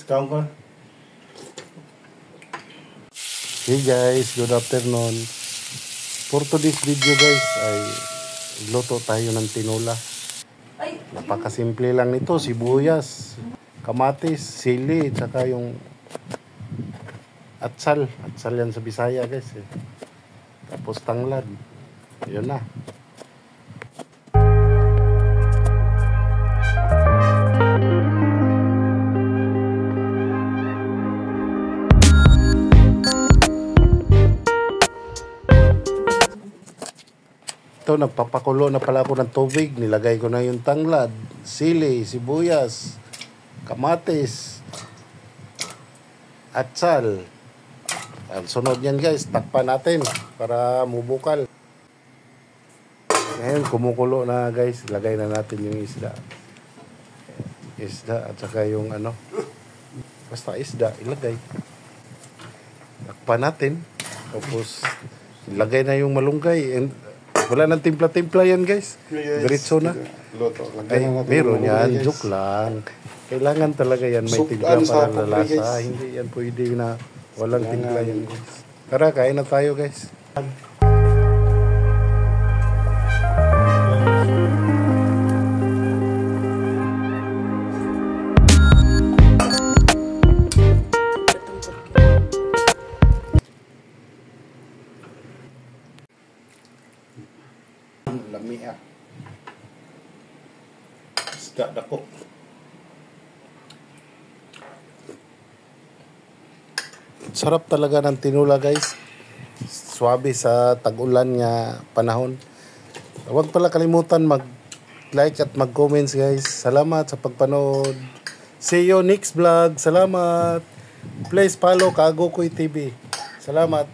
Kaon ka. Hey guys, good afternoon. For today's video guys ay luto tayo ng tinola. Napakasimple lang nito, sibuyas, kamatis, sili, tsaka yung atsal. Atsal yan sa Bisaya guys eh. Tapos tanglad. Yun na. Ito, nagpapakulo na pala ako ng tubig. Nilagay ko na yung tanglad, sili, sibuyas, kamatis, atsal. Ang sunod yan guys, takpan natin para mubukal. Ngayon, kumukulo na guys. Lagay na natin yung isda. Isda at saka yung ano. Basta isda, ilagay. Takpan natin. Tapos, ilagay na yung malunggay. And wala nang timpla-timpla yan guys. Diretso na. Luto. Ay, meron yan. Joke lang. Kailangan talaga yan. May timpla para lalasa. Hindi yan pwede na walang timpla yan guys. Tara, kain na tayo guys. Lamia. Isda dako. Sarap talaga ng tinola guys. Swabe sa tag-ulan nga panahon. Huwag pala kalimutan mag-like at mag-comments guys. Salamat sa pagpanood. See you next vlog. Salamat. Please follow Kaagokoy TV. Salamat.